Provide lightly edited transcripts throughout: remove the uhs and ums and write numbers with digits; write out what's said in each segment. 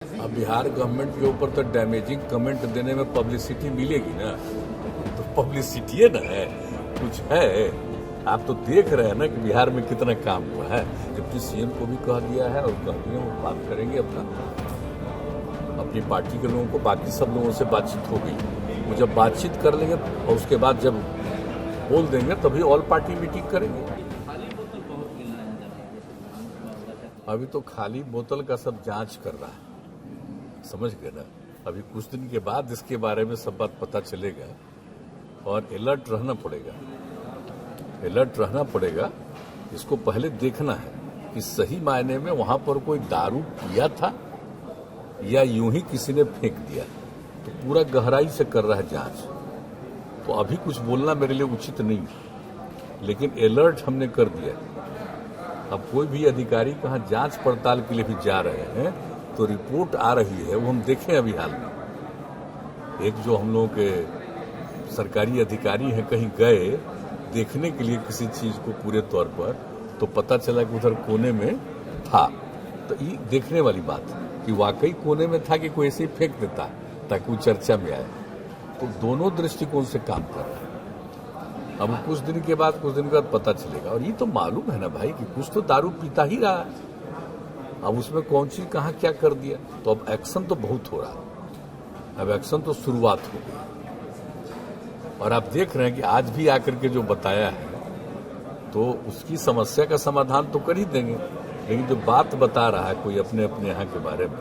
अब बिहार गवर्नमेंट के ऊपर तो डैमेजिंग कमेंट देने में पब्लिसिटी मिलेगी ना, तो पब्लिसिटी है ना, है कुछ है। आप तो देख रहे हैं ना कि बिहार में कितना काम हुआ है। डिप्टी सीएम को भी कह दिया है और कह दिया वो बात करेंगे अपनी पार्टी के लोगों को। बाकी सब लोगों से बातचीत हो गई, वो जब बातचीत कर लेंगे और उसके बाद जब बोल देंगे तभी ऑल पार्टी मीटिंग करेंगे। अभी तो खाली बोतल का सब जांच कर रहा है, समझ गए ना। अभी कुछ दिन के बाद इसके बारे में सब बात पता चलेगा और अलर्ट रहना पड़ेगा। इसको पहले देखना है कि सही मायने में वहां पर कोई दारू पिया था या यूं ही किसी ने फेंक दिया। तो पूरा गहराई से कर रहा है जांच। तो अभी कुछ बोलना मेरे लिए उचित नहीं, लेकिन अलर्ट हमने कर दिया। अब कोई भी अधिकारी कहाँ जांच पड़ताल के लिए भी जा रहे हैं तो रिपोर्ट आ रही है, वो हम देखें। अभी हाल में एक जो हम लोगों के सरकारी अधिकारी हैं कहीं गए देखने के लिए किसी चीज को पूरे तौर पर, तो पता चला कि उधर कोने में था। तो ये देखने वाली बात है कि वाकई कोने में था कि कोई ऐसे ही फेंक देता ताकि वो चर्चा में आए। तो दोनों दृष्टिकोण से काम कर रहा है। अब कुछ दिन के बाद पता चलेगा। और ये तो मालूम है ना भाई कि कुछ तो दारू पीता ही रहा है। अब उसमें कौन चीज कहाँ क्या कर दिया। तो अब एक्शन तो बहुत हो रहा है। अब एक्शन तो शुरुआत हो गई और आप देख रहे हैं कि आज भी आकर के जो बताया है तो उसकी समस्या का समाधान तो कर ही देंगे। लेकिन जो बात बता रहा है कोई अपने यहाँ के बारे में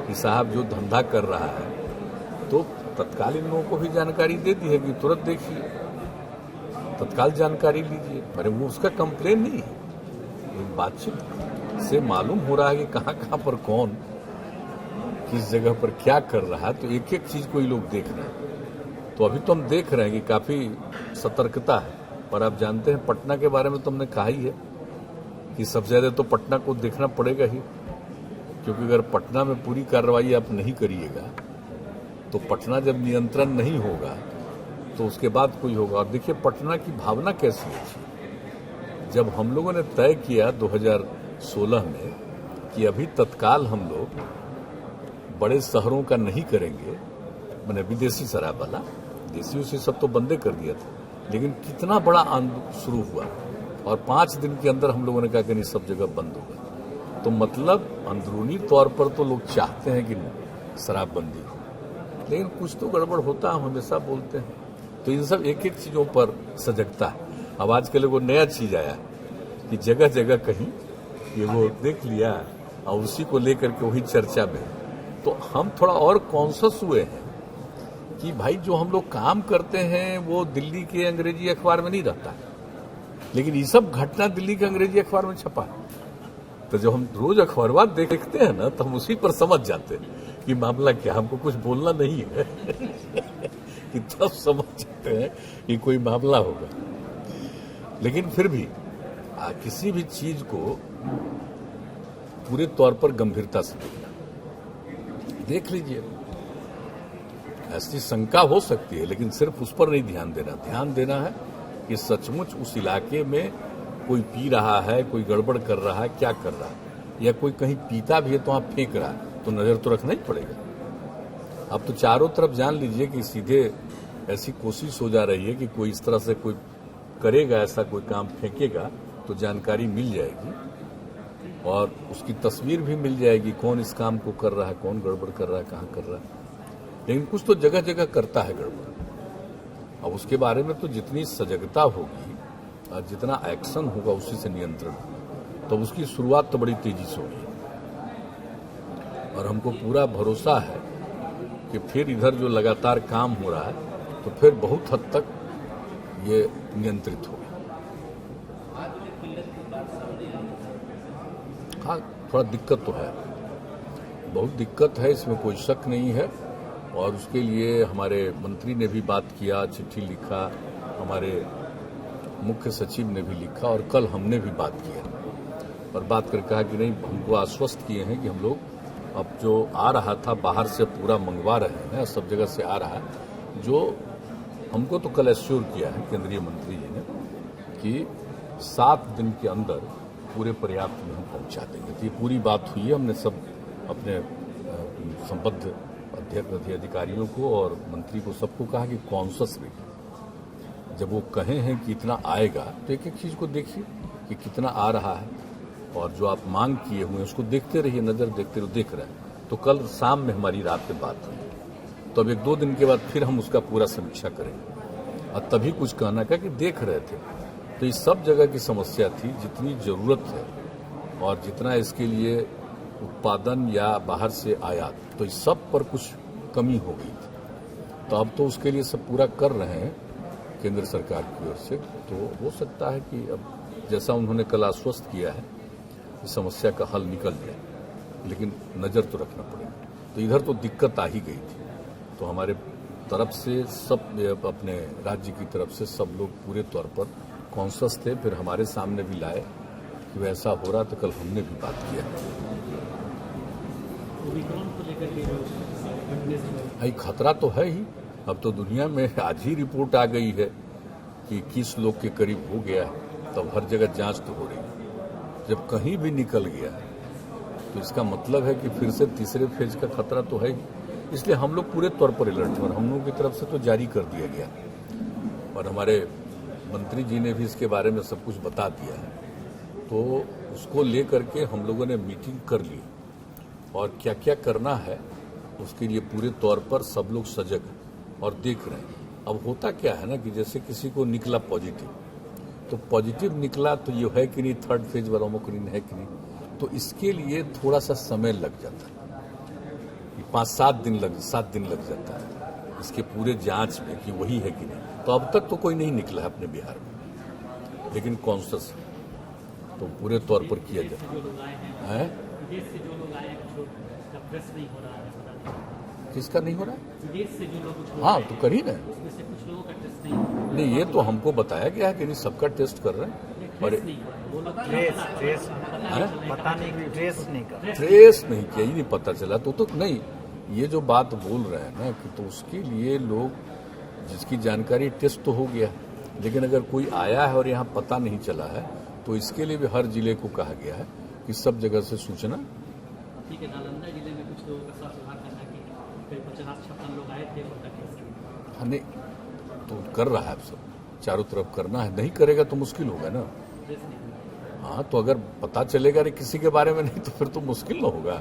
कि साहब जो धंधा कर रहा है, तो तत्काल इन लोगों को भी जानकारी दे दी है कि तुरंत देखिए, तत्काल जानकारी लीजिए। अरे वो उसका कंप्लेन नहीं है, एक बातचीत से मालूम हो रहा है कि कहाँ पर कौन किस जगह पर क्या कर रहा है। तो एक एक चीज को ही लोग देख रहे हैं। तो अभी तो हम देख रहे हैं कि काफी सतर्कता है। पर आप जानते हैं पटना के बारे में तो हमने कहा ही है कि सबसे ज्यादा तो पटना को देखना पड़ेगा ही, क्योंकि अगर पटना में पूरी कार्रवाई आप नहीं करिएगा तो पटना जब नियंत्रण नहीं होगा तो उसके बाद कोई होगा। और देखिए पटना की भावना कैसी है। जब हम लोगों ने तय किया 2016 में कि अभी तत्काल हम लोग बड़े शहरों का नहीं करेंगे, मैंने विदेशी शराब वाला, देसी उसी सब तो बंदे कर दिया था, लेकिन कितना बड़ा आंदोलन शुरू हुआ और 5 दिन के अंदर हम लोगों ने कहा कि नहीं सब जगह बंद होगा। तो मतलब अंदरूनी तौर पर तो लोग चाहते हैं कि शराबबंदी हो, लेकिन कुछ तो गड़बड़ होता है, हम हमेशा बोलते हैं। तो इन सब एक एक चीजों पर सजगता है। अब आजकल वो नया चीज आया कि जगह जगह कहीं ये वो देख लिया और उसी को लेकर के वही चर्चा में। तो हम थोड़ा और कॉन्शियस हुए हैं कि भाई जो हम लोग काम करते हैं वो दिल्ली के अंग्रेजी अखबार में नहीं रहता, लेकिन ये सब घटना दिल्ली के अंग्रेजी अखबार में छपा है। तो जब हम रोज अखबार देखते हैं ना तो हम उसी पर समझ जाते हैं कि मामला क्या, हमको कुछ बोलना नहीं है कि तब समझ जाते हैं कि कोई मामला होगा। लेकिन फिर भी किसी भी चीज को पूरे तौर पर गंभीरता से देखना। देख लीजिए, ऐसी शंका हो सकती है लेकिन सिर्फ उस पर नहीं ध्यान देना है कि सचमुच उस इलाके में कोई पी रहा है, कोई गड़बड़ कर रहा है, क्या कर रहा है, या कोई कहीं पीता भी है तो वहां फेंक रहा है, तो नजर तो रखना ही पड़ेगा। अब तो चारों तरफ जान लीजिए कि सीधे ऐसी कोशिश हो जा रही है कि कोई इस तरह से कोई करेगा, ऐसा कोई काम फेंकेगा तो जानकारी मिल जाएगी और उसकी तस्वीर भी मिल जाएगी, कौन इस काम को कर रहा है, कौन गड़बड़ कर रहा है, कहाँ कर रहा है। लेकिन कुछ तो जगह जगह करता है गड़बड़। अब उसके बारे में तो जितनी सजगता होगी और जितना एक्शन होगा उसी से नियंत्रण होगा। तो उसकी शुरुआत तो बड़ी तेजी से होगी और हमको पूरा भरोसा है कि फिर इधर जो लगातार काम हो रहा है तो फिर बहुत हद तक ये नियंत्रित होगा। हाँ, थोड़ा दिक्कत तो है, बहुत दिक्कत है, इसमें कोई शक नहीं है। और उसके लिए हमारे मंत्री ने भी बात किया, चिट्ठी लिखा, हमारे मुख्य सचिव ने भी लिखा और कल हमने भी बात किया और बात कर कहा कि नहीं, हमको आश्वस्त किए हैं कि हम लोग अब जो आ रहा था बाहर से पूरा मंगवा रहे हैं, सब जगह से आ रहा है। जो हमको तो कल एश्योर किया है केंद्रीय मंत्री जी ने कि 7 दिन के अंदर पूरे पर्याप्त में हम पहुंचा देंगे। तो ये पूरी बात हुई है, हमने सब अपने संबद्ध अध्यक्ष अधिकारियों को और मंत्री को सबको कहा कि कॉन्शस रहिए। जब वो कहे हैं कि इतना आएगा तो एक एक चीज को देखिए कि कितना आ रहा है, और जो आप मांग किए हुए उसको देखते रहिए, नजर देखते रहिए, देख रहे हैं। तो कल शाम में हमारी रात में बात हुई, तो अब 1-2 दिन के बाद फिर हम उसका पूरा समीक्षा करेंगे और तभी कुछ कहना का कि देख रहे थे। तो इस सब जगह की समस्या थी, जितनी जरूरत है और जितना इसके लिए उत्पादन या बाहर से आयात, तो इस सब पर कुछ कमी हो गई थी। तो अब तो उसके लिए सब पूरा कर रहे हैं केंद्र सरकार की ओर से। तो हो सकता है कि अब जैसा उन्होंने कल आश्वस्त किया है इस समस्या का हल निकल जाए, लेकिन नजर तो रखना पड़ेगा। तो इधर तो दिक्कत आ ही गई थी, तो हमारे तरफ से सब, अपने राज्य की तरफ से सब लोग पूरे तौर पर कॉन्शियस थे। फिर हमारे सामने भी लाए कि वैसा हो रहा, तो कल हमने भी बात किया। भाई खतरा तो है ही। अब तो दुनिया में आज ही रिपोर्ट आ गई है कि 21 लोग के करीब हो गया है, तब हर जगह जांच तो हो रही है। जब कहीं भी निकल गया तो इसका मतलब है कि फिर से तीसरे फेज का खतरा तो है ही। इसलिए हम लोग पूरे तौर पर अलर्ट हैं, हम लोगों की तरफ से तो जारी कर दिया गया और हमारे मंत्री जी ने भी इसके बारे में सब कुछ बता दिया है। तो उसको लेकर के हम लोगों ने मीटिंग कर ली और क्या क्या करना है उसके लिए पूरे तौर पर सब लोग सजग हैं और देख रहे हैं। अब होता क्या है ना कि जैसे किसी को निकला पॉजिटिव, तो पॉजिटिव निकला तो ये है कि नहीं, थर्ड फेज वाला ओमिक्रॉन है कि नहीं, तो इसके लिए थोड़ा सा समय लग जाता है, 7 दिन लग जाता है इसके पूरे जांच में कि वही है कि नहीं। तो अब तक तो कोई नहीं निकला है अपने बिहार में, लेकिन कॉन्शियस तो पूरे तौर पर किया जाए है। किसका नहीं हो रहा है? विदेश से जो लोग, हाँ तो कर ही रहे उसमें से कुछ लोगों का टेस्ट नहीं नहीं, ये तो हमको बताया गया है कि नहीं सबका टेस्ट कर रहे हैं। और नहीं हुआ है। वो लोग ट्रेस नहीं किया, ही नहीं पता चला तो नहीं। ये जो बात बोल रहे हैं ना कि तो उसके लिए लोग जिसकी जानकारी टेस्ट तो हो गया, लेकिन अगर कोई आया है और यहाँ पता नहीं चला है तो इसके लिए भी हर जिले को कहा गया है कि सब जगह से सूचना। ठीक है, नालंदा जिले में कुछ लोगों का स्वास्थ्य विभाग कहना है कि 50-56 लोग आए थे और तक। हाँ नहीं, तो कर रहा है अब सब, चारों तरफ करना है, नहीं करेगा तो मुश्किल होगा ना। हाँ तो अगर पता चलेगा नहीं किसी के बारे में नहीं तो फिर तो मुश्किल ना होगा।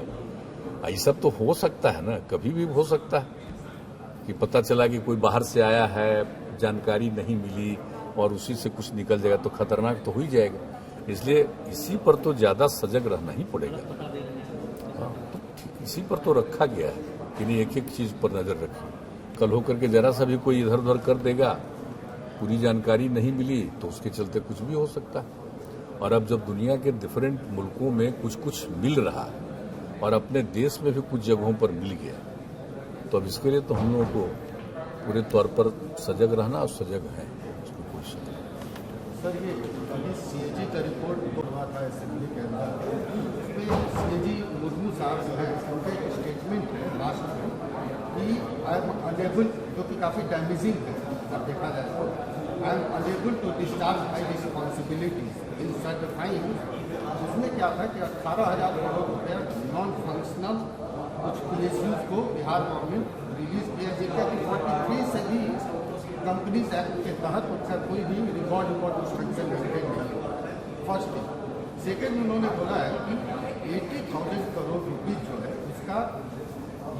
ऐसा तो हो सकता है ना, कभी भी हो सकता है कि पता चला कि कोई बाहर से आया है, जानकारी नहीं मिली और उसी से कुछ निकल जाएगा तो खतरनाक तो हो ही जाएगा। इसलिए इसी पर तो ज्यादा सजग रहना ही पड़ेगा। हाँ तो इसी पर तो रखा गया है कि नहीं, एक एक चीज पर नजर रखिए। कल होकर के जरा सा भी कोई इधर उधर कर देगा, पूरी जानकारी नहीं मिली तो उसके चलते कुछ भी हो सकता है। और अब जब दुनिया के डिफरेंट मुल्कों में कुछ कुछ मिल रहा है और अपने देश में भी कुछ जगहों पर मिल गया, तो अब इसके लिए तो हम लोगों को पूरे तौर पर सजग रहना और सजग है, उसकी कोशिश। सर ये अभी सीएजी का रिपोर्ट हुआ था असेंबली के अंदर, उसमें सीएजी मुर्मू साहब जो है उनका एक स्टेटमेंट है लास्ट में कि आई एम अनेबल, जो कि काफ़ी डैमेजिंग है अब देखा जाए तो, I am unable to discharge my responsibilities in certifying. उसमें क्या था कि 18,000 करोड़ रुपया नॉन फंक्शनल कुछ पीएसयूज को बिहार गवर्नमेंट रिलीज किया, जिसका कि 43 से भी कंपनीज एक्ट के तहत उसका कोई भी रिकॉर्ड इंस्ट्रक्शन मेंटेन नहीं हुआ। First thing. सेकेंड, उन्होंने बोला है कि 80,000 करोड़ रुपीज जो है उसका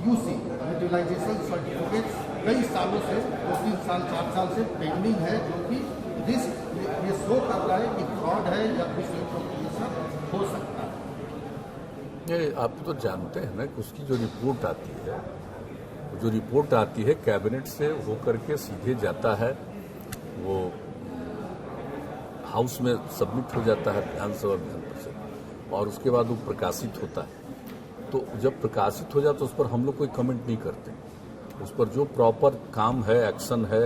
यूसी यूटिलाइजेशन सर्टिफिकेट्स कई सालों से, 2-3 साल 4 साल से पेंडिंग है, जो कि रिस्क ये शो कर रहा है कि फ्रॉड है या कुछ हो सकता है। ये आप तो जानते हैं ना कि उसकी जो रिपोर्ट आती है कैबिनेट से होकर के सीधे जाता है, वो हाउस में सबमिट हो जाता है विधानसभा विधान परिषद, और उसके बाद वो प्रकाशित होता है। तो जब प्रकाशित हो जाता है उस पर हम लोग कोई कमेंट नहीं करते। उस पर जो प्रॉपर काम है, एक्शन है,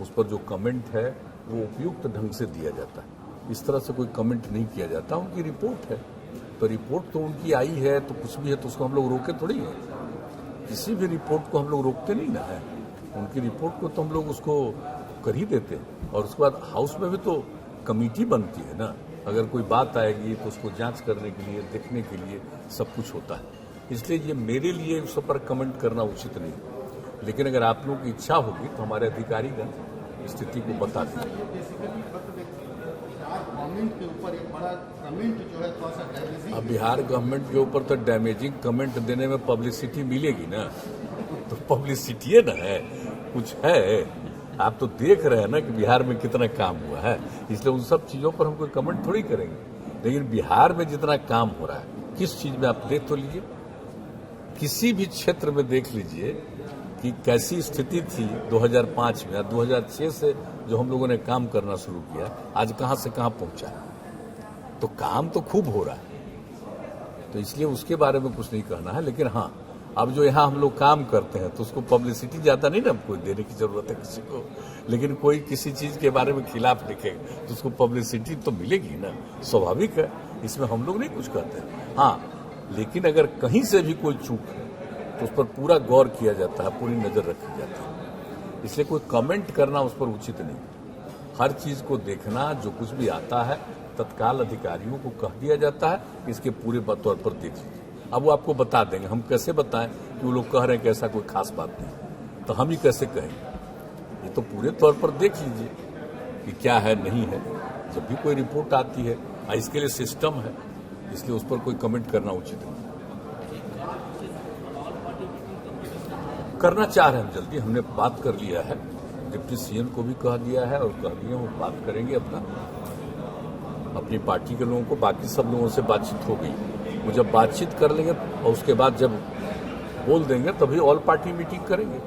उस पर जो कमेंट है वो उपयुक्त ढंग से दिया जाता है। इस तरह से कोई कमेंट नहीं किया जाता। उनकी रिपोर्ट है तो रिपोर्ट तो उनकी आई है, तो कुछ भी है तो उसको हम लोग रोके थोड़ी है। किसी भी रिपोर्ट को हम लोग रोकते नहीं ना है। उनकी रिपोर्ट को तो हम लोग उसको कर ही देते हैं। और उसके बाद हाउस में भी तो कमेटी बनती है ना, अगर कोई बात आएगी तो उसको जांच करने के लिए, देखने के लिए सब कुछ होता है। इसलिए ये मेरे लिए उस पर कमेंट करना उचित नहीं, लेकिन अगर आप लोगों की इच्छा होगी तो हमारे अधिकारीगण स्थिति को बता दें। गवर्नमेंट के ऊपर एक बड़ा कमेंट जो है थोड़ा सा डैमेजिंग। अब बिहार गवर्नमेंट के ऊपर तो डैमेजिंग कमेंट देने में पब्लिसिटी मिलेगी ना, तो पब्लिसिटी है ना, है कुछ है। आप तो देख रहे हैं ना कि बिहार में कितना काम हुआ है, इसलिए उन सब चीजों पर हम कोई कमेंट थोड़ी करेंगे। लेकिन बिहार में जितना काम हो रहा है, किस चीज में आप देख तो लीजिए, किसी भी क्षेत्र में देख लीजिए कि कैसी स्थिति थी 2005 में, 2006 से जो हम लोगों ने काम करना शुरू किया, आज कहां से कहां पहुंचा है। तो काम तो खूब हो रहा है, तो इसलिए उसके बारे में कुछ नहीं कहना है। लेकिन हाँ, अब जो यहाँ हम लोग काम करते हैं तो उसको पब्लिसिटी ज्यादा नहीं ना कोई देने की जरूरत है किसी को, लेकिन कोई किसी चीज के बारे में खिलाफ लिखेगा तो उसको पब्लिसिटी तो मिलेगी ना, स्वाभाविक है, इसमें हम लोग नहीं कुछ कहते हैं। हाँ, लेकिन अगर कहीं से भी कोई चूक है तो उस पर पूरा गौर किया जाता है, पूरी नजर रखी जाती है, इसलिए कोई कमेंट करना उस पर उचित नहीं। हर चीज को देखना, जो कुछ भी आता है तत्काल अधिकारियों को कह दिया जाता है, इसके पूरे तौर पर देख लीजिए। अब वो आपको बता देंगे, हम कैसे बताएं कि वो लोग कह रहे हैं कि ऐसा कोई खास बात नहीं, तो हम ही कैसे कहेंगे। ये तो पूरे तौर पर देख लीजिए कि क्या है नहीं है। जब भी कोई रिपोर्ट आती है, इसके लिए सिस्टम है, इसलिए उस पर कोई कमेंट करना उचित नहीं। करना चाह रहे हैं हम जल्दी, हमने बात कर लिया है, डिप्टी सीएम को भी कह दिया है और कह दिया वो बात करेंगे अपनी पार्टी के लोगों को। बाकी सब लोगों से बातचीत हो गई, वो जब बातचीत कर लेंगे और उसके बाद जब बोल देंगे तभी ऑल पार्टी मीटिंग करेंगे।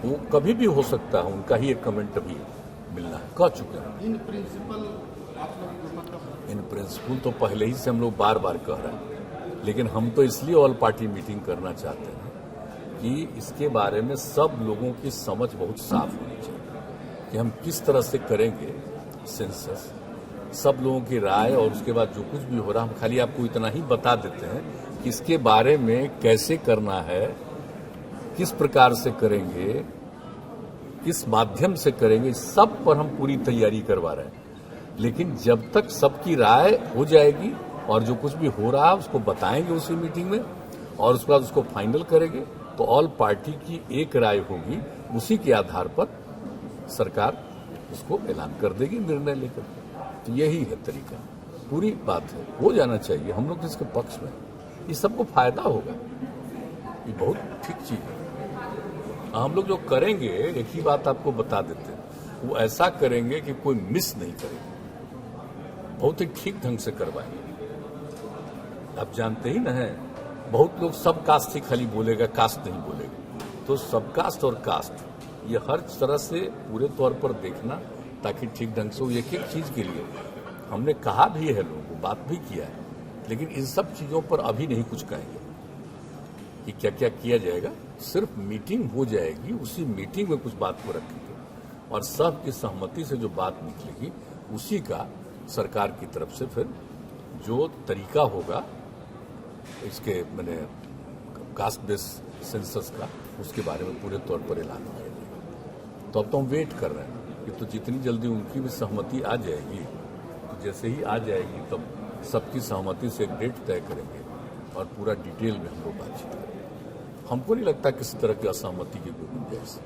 वो कभी भी हो सकता है, उनका ही एक कमेंट अभी मिलना है, कह चुके हैं। इन प्रिंसिपल आप लोग मतलब इन प्रिंसिपल तो पहले ही से हम लोग बार बार कह रहे हैं, लेकिन हम तो इसलिए ऑल पार्टी मीटिंग करना चाहते हैं कि इसके बारे में सब लोगों की समझ बहुत साफ होनी चाहिए कि हम किस तरह से करेंगे सेंसस, सब लोगों की राय, और उसके बाद जो कुछ भी हो रहा, हम खाली आपको इतना ही बता देते हैं कि इसके बारे में कैसे करना है, किस प्रकार से करेंगे, किस माध्यम से करेंगे, सब पर हम पूरी तैयारी करवा रहे हैं। लेकिन जब तक सबकी राय हो जाएगी और जो कुछ भी हो रहा है उसको बताएंगे उसी मीटिंग में, और उसके बाद उसको फाइनल करेंगे, तो ऑल पार्टी की एक राय होगी, उसी के आधार पर सरकार उसको ऐलान कर देगी निर्णय लेकर। तो यही है तरीका, पूरी बात है, हो जाना चाहिए, हम लोग इसके पक्ष में, ये सबको फायदा होगा, ये बहुत ठीक चीज है। हम लोग जो करेंगे, एक ही बात आपको बता देते हैं, वो ऐसा करेंगे कि कोई मिस नहीं करेगा, बहुत ही ठीक ढंग से करवाएंगे। आप जानते ही ना है, बहुत लोग सब कास्ट ही खाली बोलेगा, कास्ट नहीं बोलेगा, तो सब कास्ट और कास्ट ये हर तरह से पूरे तौर पर देखना, ताकि ठीक ढंग से एक एक चीज के लिए हमने कहा भी है, लोगों को बात भी किया है, लेकिन इन सब चीजों पर अभी नहीं कुछ कहेंगे कि क्या क्या किया जाएगा। सिर्फ मीटिंग हो जाएगी, उसी मीटिंग में कुछ बात को रखेंगे और सब की सहमति से जो बात निकलेगी उसी का सरकार की तरफ से फिर जो तरीका होगा इसके मैंने कास्ट बेस्ड सेंसस का, उसके बारे में पूरे तौर पर ऐलान किया जाएगा। तो अब तो हम वेट कर रहे हैं कि तो जितनी जल्दी उनकी भी सहमति आ जाएगी, तो जैसे ही आ जाएगी तब सबकी सहमति से एक डेट तय करेंगे और पूरा डिटेल में हम लोग बातचीत करेंगे। हमको नहीं लगता किसी तरह की असहमति की कोई गुंजाइश है।